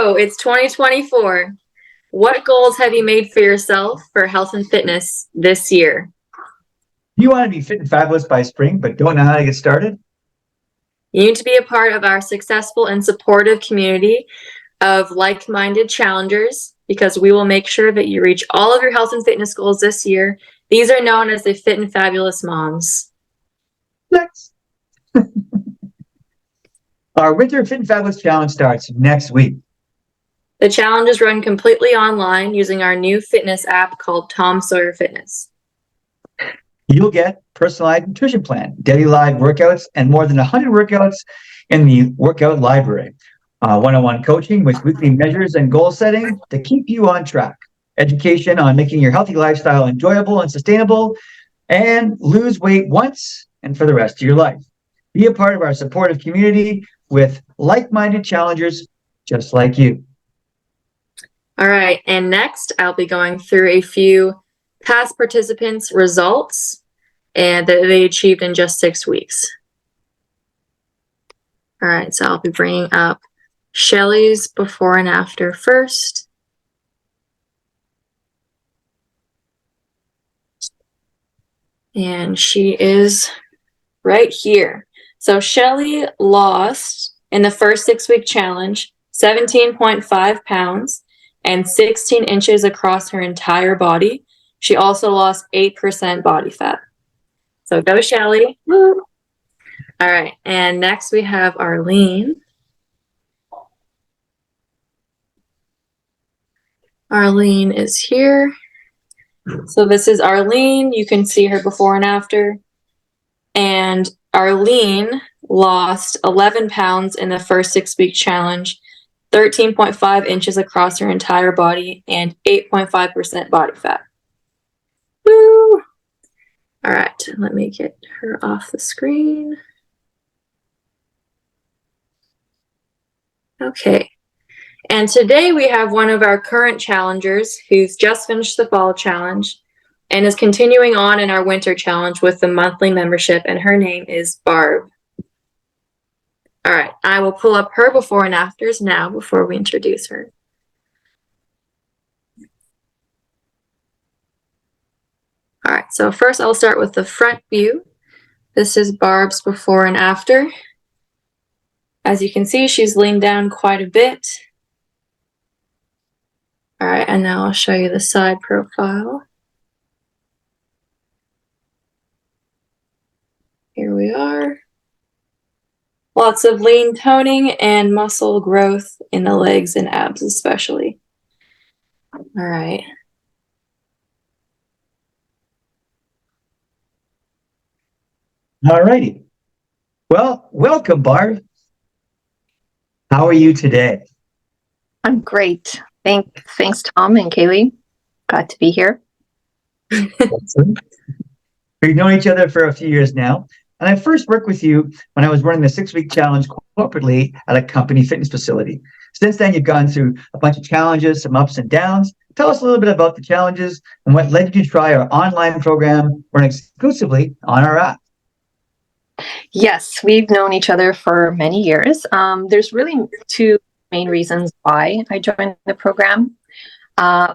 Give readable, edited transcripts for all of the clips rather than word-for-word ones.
So it's 2024. What goals have you made for yourself for health and fitness this year? You want to be fit and fabulous by spring, but don't know how to get started? You need to be a part of our successful and supportive community of like-minded challengers because we will make sure that you reach all of your health and fitness goals this year. These are known as the Fit and Fabulous Moms. Next. Our Winter Fit and Fabulous Challenge starts next week. The challenge is run completely online using our new fitness app called Tom Sawyer Fitness. You'll get personalized nutrition plan, daily live workouts, and more than 100 workouts in the workout library. One-on-one coaching with weekly measures and goal setting to keep you on track. Education on making your healthy lifestyle enjoyable and sustainable, and lose weight once and for the rest of your life. Be a part of our supportive community with like-minded challengers just like you. All right, and next I'll be going through a few past participants' results and that they achieved in just 6 weeks. All right, so I'll be bringing up Shelly's before and after first. And she is right here. So Shelly lost in the first 6-week challenge 17.5 pounds and 16 inches across her entire body. She also lost 8% body fat. So go Shelly. Woo. All right, and next we have Arlene. Arlene is here. So this is Arlene. You can see her before and after. And Arlene lost 11 pounds in the first 6-week challenge, 13.5 inches across her entire body, and 8.5% body fat. Woo! All right, let me get her off the screen. Okay. And today we have one of our current challengers who's just finished the fall challenge and is continuing on in our winter challenge with the monthly membership, and her name is Barb. All right, I will pull up her before and afters now before we introduce her. All right, so first I'll start with the front view. This is Barb's before and after. As you can see, she's leaned down quite a bit. All right, and now I'll show you the side profile. Here we are. Lots of lean toning and muscle growth in the legs and abs especially. All right. All righty. Well, welcome, Barb. How are you today? I'm great. Thanks, Tom and Kaylee. Glad to be here. We've known each other for a few years now, and I first worked with you when I was running the 6-week challenge corporately at a company fitness facility. Since then, you've gone through a bunch of challenges, some ups and downs. Tell us a little bit about the challenges and what led you to try our online program run exclusively on our app. Yes, we've known each other for many years. There's really 2 main reasons why I joined the program.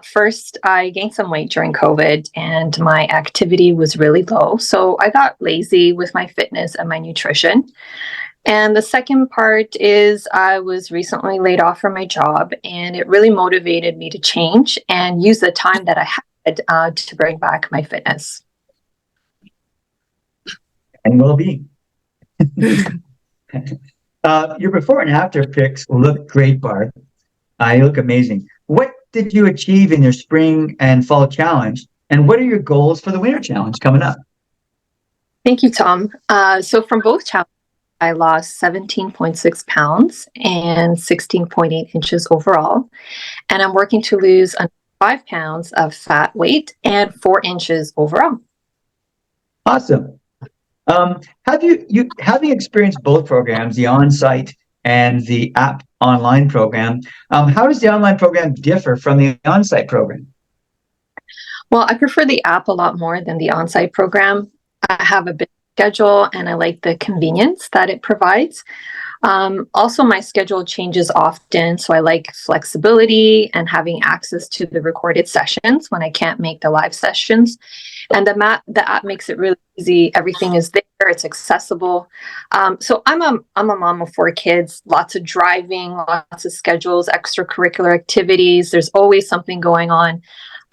First, I gained some weight during COVID and my activity was really low. So I got lazy with my fitness and my nutrition. And the second part is I was recently laid off from my job, and it really motivated me to change and use the time that I had to bring back my fitness. And well-being. Your before and after pics look great, Barb. You look amazing. What did you achieve in your spring and fall challenge? And what are your goals for the winter challenge coming up? Thank you, Tom. So from both challenges, I lost 17.6 pounds and 16.8 inches overall. And I'm working to lose 5 pounds of fat weight and 4 inches overall. Awesome. Having experienced both programs, the on-site and the app online program, how does the online program differ from the on-site program? Well, I prefer the app a lot more than the on-site program. I have a busy schedule and I like the convenience that it provides. Also, my schedule changes often, so I like flexibility and having access to the recorded sessions when I can't make the live sessions. And the app makes it really easy. Everything is there. It's accessible. So I'm a mom of 4 kids. Lots of driving, lots of schedules, extracurricular activities. There's always something going on.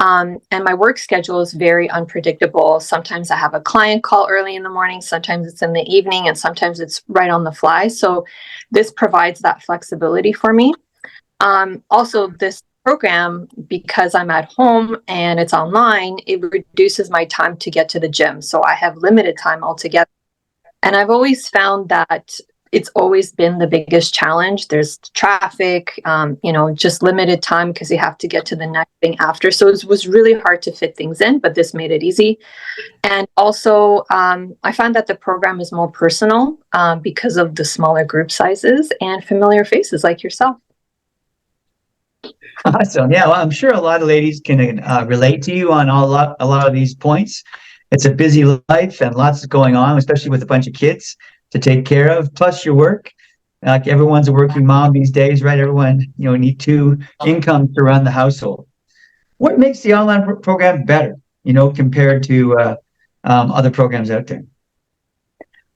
And my work schedule is very unpredictable. Sometimes I have a client call early in the morning, sometimes it's in the evening, and sometimes it's right on the fly. So this provides that flexibility for me. Also, this program, because I'm at home and it's online, it reduces my time to get to the gym. So I have limited time altogether. And I've always found that it's always been the biggest challenge. There's traffic, just limited time because you have to get to the next thing after. So it was really hard to fit things in, but this made it easy. And also, I find that the program is more personal because of the smaller group sizes and familiar faces like yourself. Awesome. Yeah, well, I'm sure a lot of ladies can relate to you on a lot of these points. It's a busy life and lots going on, especially with a bunch of kids to take care of, plus your work. Like everyone's a working mom these days, right? Everyone, need 2 incomes to run the household. What makes the online program better, compared to other programs out there?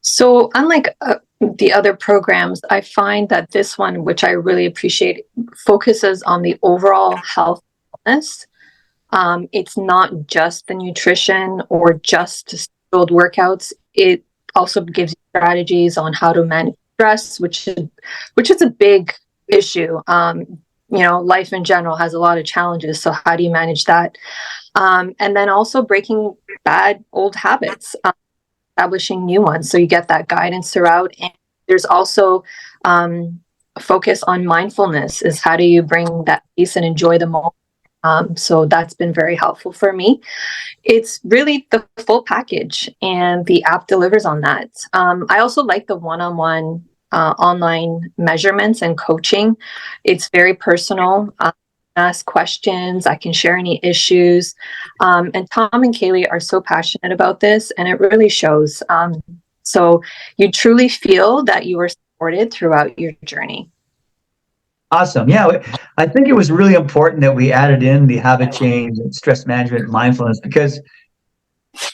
So unlike the other programs, I find that this one, which I really appreciate, focuses on the overall health and wellness. It's not just the nutrition or just scheduled workouts. It also gives you strategies on how to manage stress, which is a big issue. Life in general has a lot of challenges. So how do you manage that? And then also breaking bad old habits, establishing new ones. So you get that guidance throughout. And there's also focus on mindfulness, is how do you bring that peace and enjoy the moment. So that's been very helpful for me. It's really the full package, and the app delivers on that. I also like the one-on-one online measurements and coaching. It's very personal. Ask questions. I can share any issues. And Tom and Kaylee are so passionate about this, and it really shows. So you truly feel that you are supported throughout your journey. Awesome. Yeah, I think it was really important that we added in the habit change, stress management, mindfulness, because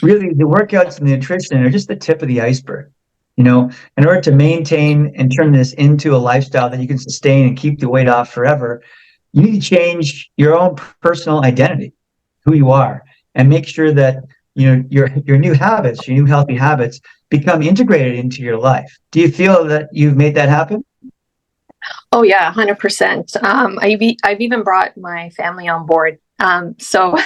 really the workouts and the nutrition are just the tip of the iceberg. In order to maintain and turn this into a lifestyle that you can sustain and keep the weight off forever, you need to change your own personal identity, who you are, and make sure that your new habits, your new healthy habits, become integrated into your life. Do you feel that you've made that happen? Oh yeah, 100%. I've even brought my family on board. So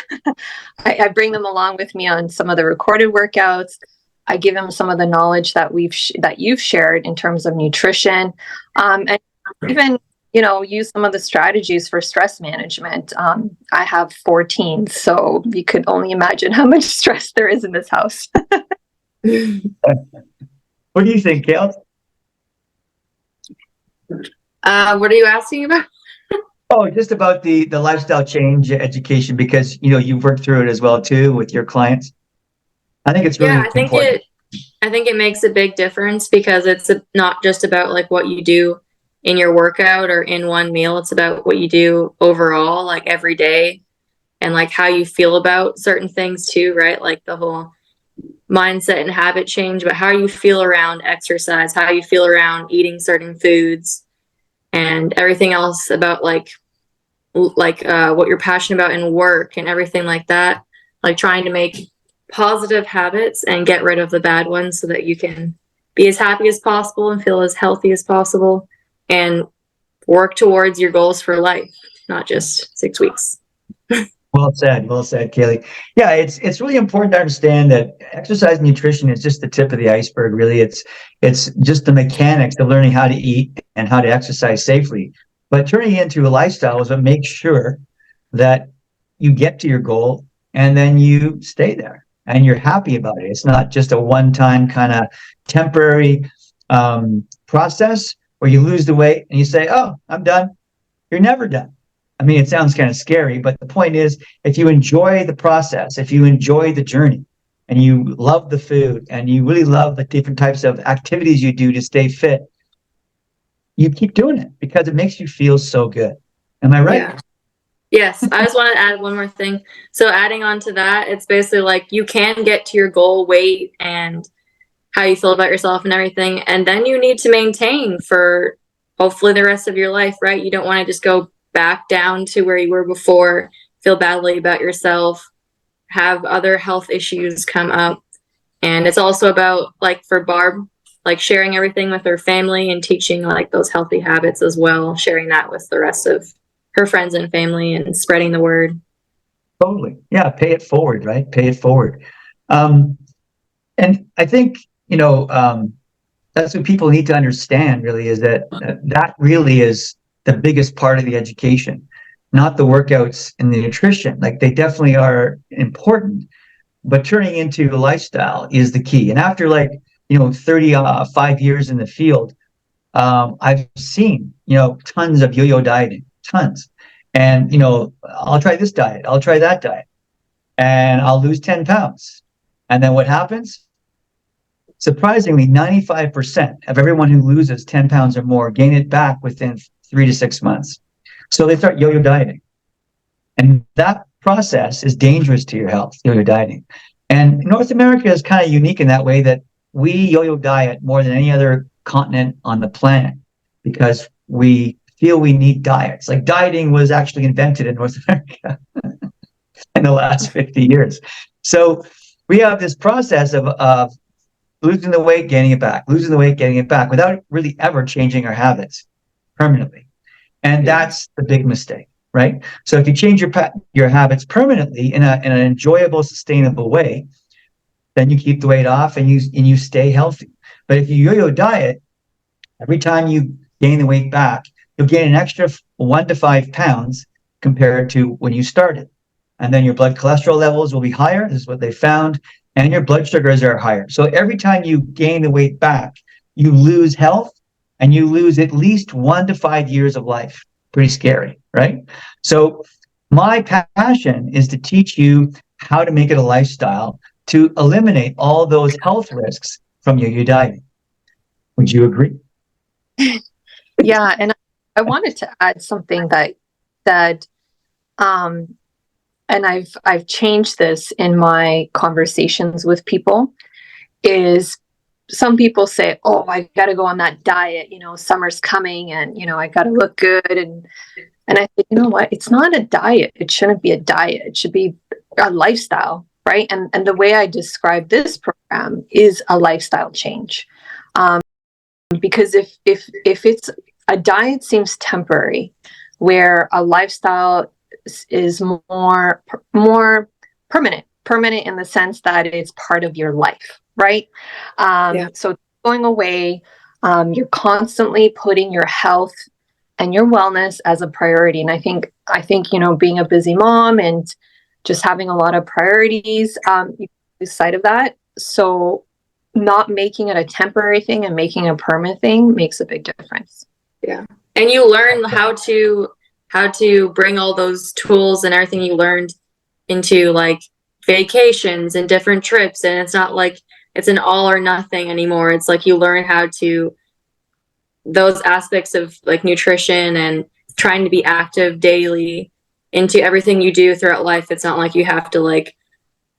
I bring them along with me on some of the recorded workouts. I give them some of the knowledge that you've shared in terms of nutrition, and even use some of the strategies for stress management. I have 4 teens, so you could only imagine how much stress there is in this house. What do you think, Kale? What are you asking about? Oh, just about the lifestyle change education, because you've worked through it as well too with your clients. I think it's really important. I think it makes a big difference, because it's not just about like what you do in your workout or in one meal. It's about what you do overall, like every day, and like how you feel about certain things too, right? Like the whole mindset and habit change, but how you feel around exercise, how you feel around eating certain foods, and everything else about like what you're passionate about in work and everything like that. Like trying to make positive habits and get rid of the bad ones so that you can be as happy as possible and feel as healthy as possible and work towards your goals for life, not just 6 weeks. Well said, Kaylee. Yeah, it's really important to understand that exercise and nutrition is just the tip of the iceberg. Really, it's just the mechanics of learning how to eat and how to exercise safely. But turning it into a lifestyle is what makes sure that you get to your goal and then you stay there and you're happy about it. It's not just a one-time kind of temporary process where you lose the weight and you say, "Oh, I'm done." You're never done. I mean, it sounds kind of scary, but the point is, if you enjoy the process, if you enjoy the journey, and you love the food, and you really love the different types of activities you do to stay fit, you keep doing it because it makes you feel so good. Am I right? Yeah. Yes, I just want to add one more thing. So adding on to that, it's basically like you can get to your goal weight and how you feel about yourself and everything, and then you need to maintain for hopefully the rest of your life, right? You don't want to just go back down to where you were before, feel badly about yourself, have other health issues come up. And it's also about, like, for Barb, like sharing everything with her family and teaching like those healthy habits as well, sharing that with the rest of her friends and family and spreading the word. Totally. Yeah. Pay it forward, right? Pay it forward. And I think, that's what people need to understand really is that that really is the biggest part of the education, not the workouts and the nutrition. Like they definitely are important, but turning into a lifestyle is the key. And after 35 years in the field, I've seen, tons of yo-yo dieting, tons. And, I'll try this diet, I'll try that diet, and I'll lose 10 pounds. And then what happens? Surprisingly, 95% of everyone who loses 10 pounds or more gain it back within 3 to 6 months. So they start yo-yo dieting. And that process is dangerous to your health, yo-yo dieting. And North America is kind of unique in that way that we yo-yo diet more than any other continent on the planet because we feel we need diets. Like dieting was actually invented in North America in the last 50 years. So we have this process of losing the weight, gaining it back, losing the weight, getting it back without really ever changing our habits permanently. And that's the big mistake, right? So if you change your habits permanently in an enjoyable, sustainable way, then you keep the weight off and you stay healthy. But if you yo-yo diet, every time you gain the weight back, you'll gain an extra 1 to 5 pounds compared to when you started. And then your blood cholesterol levels will be higher. This is what they found. And your blood sugars are higher. So every time you gain the weight back, you lose health and you lose at least 1 to 5 years of life. Pretty scary, right? So my passion is to teach you how to make it a lifestyle to eliminate all those health risks from yo-yo dieting. Would you agree? Yeah, and I wanted to add something that and I've changed this in my conversations with people is some people say, "Oh, I got to go on that diet, summer's coming and I got to look good." And I think, you know what? It's not a diet. It shouldn't be a diet. It should be a lifestyle, right? And the way I describe this program is a lifestyle change. Because if it's a diet seems temporary, where a lifestyle is more permanent in the sense that it's part of your life, right? So going away, you're constantly putting your health and your wellness as a priority. And I think being a busy mom and just having a lot of priorities, you lose sight of that. So not making it a temporary thing and making it a permanent thing makes a big difference. Yeah. And you learn how to bring all those tools and everything you learned into like vacations and different trips. And it's not like it's an all or nothing anymore. It's like you learn how to those aspects of like nutrition and trying to be active daily into everything you do throughout life. It's not like you have to like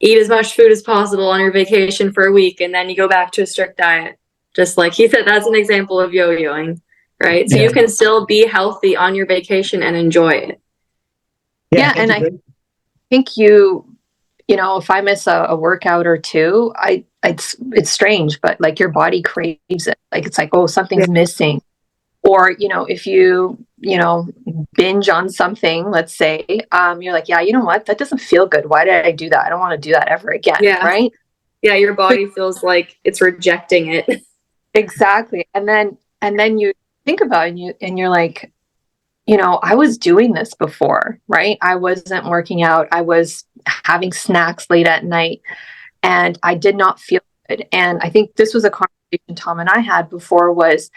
eat as much food as possible on your vacation for a week and then you go back to a strict diet. Just like he said, that's an example of yo-yoing, right? So you can still be healthy on your vacation and enjoy it. Yeah, and I think if I miss a workout or two, it's strange, but like your body craves it. Like it's like, oh, something's missing. Or, if you binge on something, let's say, you're like, yeah, you know what? That doesn't feel good. Why did I do that? I don't want to do that ever again. Yeah. Right. Yeah. Your body feels like it's rejecting it. Exactly. And then you think about it and you're like, I was doing this before, right? I wasn't working out. I was having snacks late at night and I did not feel good. And I think this was a conversation Tom and I had before was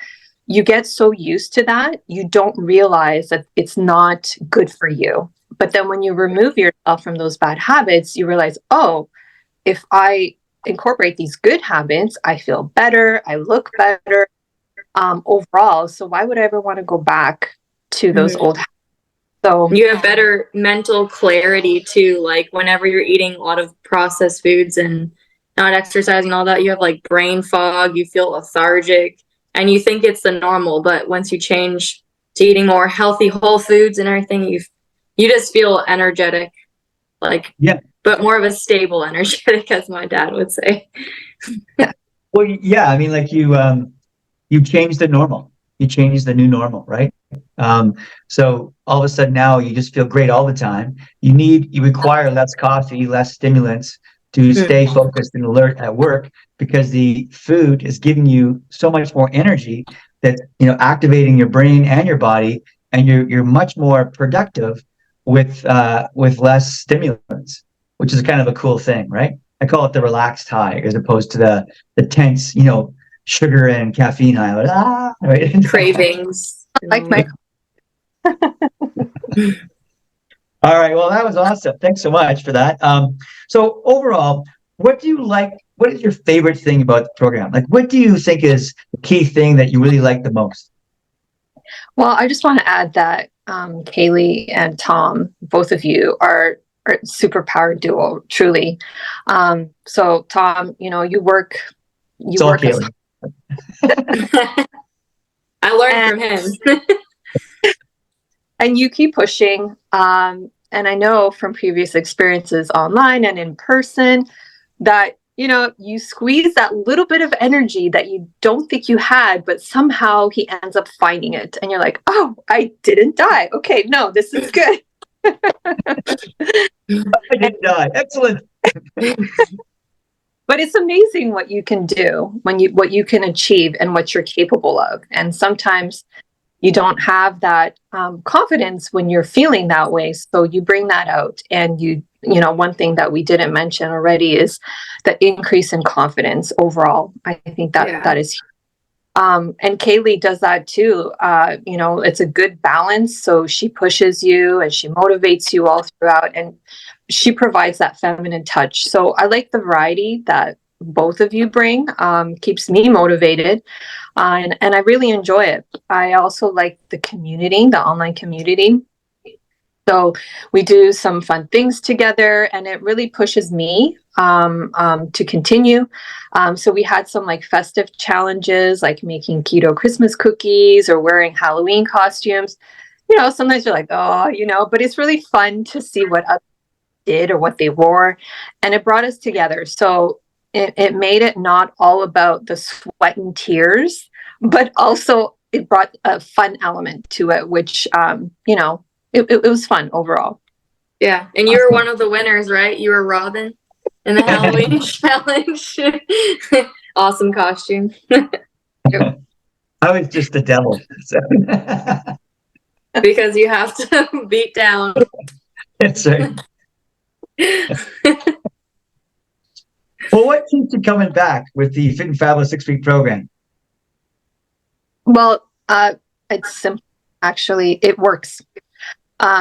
you get so used to that, you don't realize that it's not good for you. But then when you remove yourself from those bad habits, you realize, oh, if I incorporate these good habits, I feel better, I look better, overall. So why would I ever want to go back to those old habits? So you have better mental clarity too. Like whenever you're eating a lot of processed foods and not exercising and all that, you have like brain fog, you feel lethargic, and you think it's the normal. But once you change to eating more healthy whole foods and everything, you just feel energetic, like, Yeah. but more of a stable energetic, as my dad would say. Well, yeah, I mean, like you change the normal. You change the new normal, right? So all of a sudden now you just feel great all the time. You require less coffee, less stimulants to stay focused and alert at work because the food is giving you so much more energy that, activating your brain and your body, and you're much more productive with less stimulants, which is kind of a cool thing, right? I call it the relaxed high as opposed to the tense, sugar and caffeine high. Right? Cravings. like my All right. Well, that was awesome. Thanks so much for that. So overall, what do you like? What is your favorite thing about the program? Like, what do you think is the key thing that you really like the most? Well, I just want to add that Kaylee and Tom, both of you are superpower duo, truly. So Tom, you work It's all as Kaylee. I learned from him. and you keep pushing. And I know from previous experiences online and in person that you squeeze that little bit of energy that you don't think you had, but somehow he ends up finding it, and you're like, oh, I didn't die. Okay, no, this is good. I didn't die. Excellent. But it's amazing what you can do what you can achieve and what you're capable of. And sometimes you don't have that confidence when you're feeling that way. So you bring that out. And one thing that we didn't mention already is the increase in confidence overall. I think that is huge. And Kaylee does that too. It's a good balance. So she pushes you and she motivates you all throughout, and she provides that feminine touch. So I like the variety that both of you bring. Keeps me motivated, and I really enjoy it. I also like the community, the online community. So we do some fun things together, and it really pushes me to continue. So we had some like festive challenges, like making keto Christmas cookies or wearing Halloween costumes. Sometimes you're like, oh, but it's really fun to see what others did or what they wore, and it brought us together. So it made it not all about the sweat and tears, but also it brought a fun element to it, which it was fun overall. Yeah, and you were one of the winners, right? You were Robin in the Halloween challenge. Awesome costume. I was just the devil. So. Because you have to beat down. That's right. Well, what keeps you coming back with the Fit and Fabulous 6-week program? Well, it's simple. Actually, it works.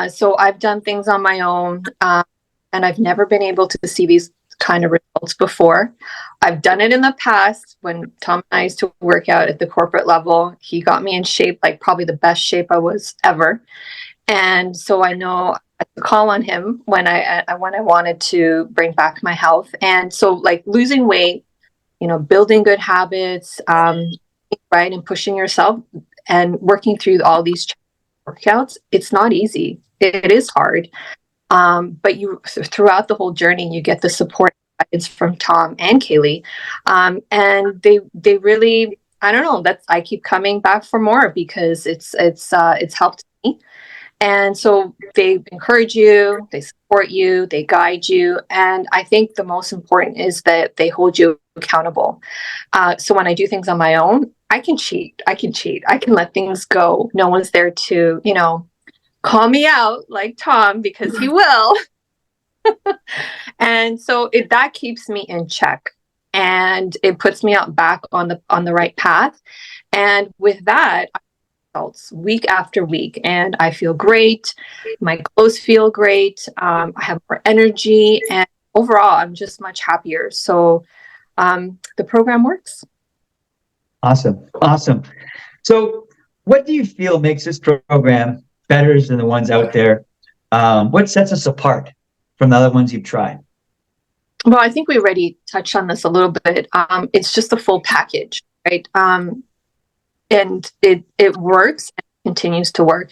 So I've done things on my own, and I've never been able to see these kind of results before. I've done it in the past when Tom and I used to work out at the corporate level. He got me in shape, like probably the best shape I was ever. And so I know I could call on him when I wanted to bring back my health. And so like losing weight, building good habits, right, and pushing yourself and working through all these workouts, it's not easy. It is hard. But throughout the whole journey, you get the support from Tom and Kaylee. And they really, I don't know, I keep coming back for more because it's helped me. And so they encourage you, they support you, they guide you. And I think the most important is that they hold you accountable. So when I do things on my own, I can cheat. I can let things go. No one's there to, call me out like Tom, because he will. And so that keeps me in check, and it puts me out back on the right path. And with that, results week after week, and I feel great. My clothes feel great. I have more energy, and overall, I'm just much happier. So the program works. Awesome. So, what do you feel makes this program better than the ones out there? What sets us apart from the other ones you've tried? Well, I think we already touched on this a little bit. It's just a full package, right? And it works and continues to work.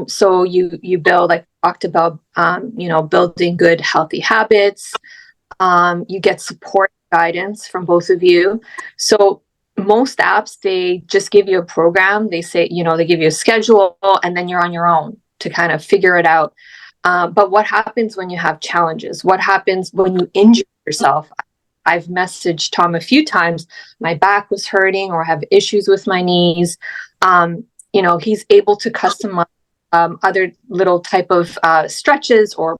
So you build, like I talked about, building good healthy habits. You get support guidance from both of you. So most apps, they just give you a program. They say, they give you a schedule, and then you're on your own to kind of figure it out. But what happens when you have challenges? What happens when you injure yourself? I've messaged Tom a few times. My back was hurting, or I have issues with my knees. He's able to customize other little type of stretches or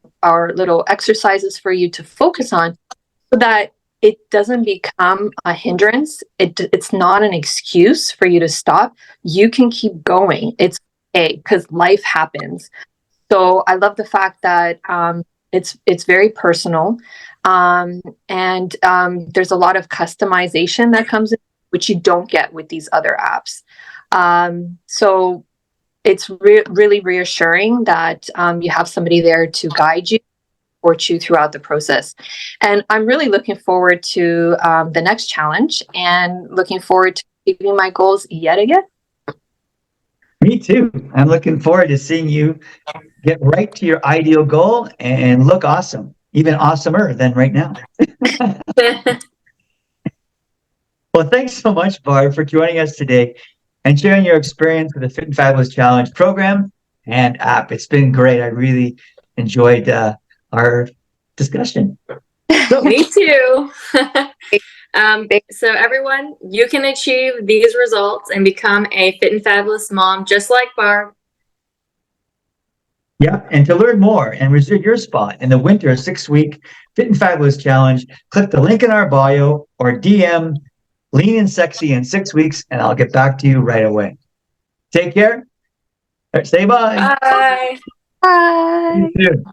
little exercises for you to focus on, so that it doesn't become a hindrance. It's not an excuse for you to stop. You can keep going. It's okay, because life happens. So I love the fact that it's very personal, and there's a lot of customization that comes in, which you don't get with these other apps. So it's really reassuring that you have somebody there to guide you, support you throughout the process. And I'm really looking forward to the next challenge, and looking forward to achieving my goals yet again. Me too. I'm looking forward to seeing you get right to your ideal goal and look awesome, even awesomer than right now. Well, thanks so much, Barb, for joining us today and sharing your experience with the Fit and Fabulous Challenge program and app. It's been great. I really enjoyed our discussion. Me too. So everyone, you can achieve these results and become a fit and fabulous mom just like Barb. Yeah, and to learn more and reserve your spot in the winter 6-week Fit and Fabulous Challenge, click the link in our bio or DM Lean and Sexy in 6 weeks, and I'll get back to you right away. Take care. Say bye. Bye. Bye. You too.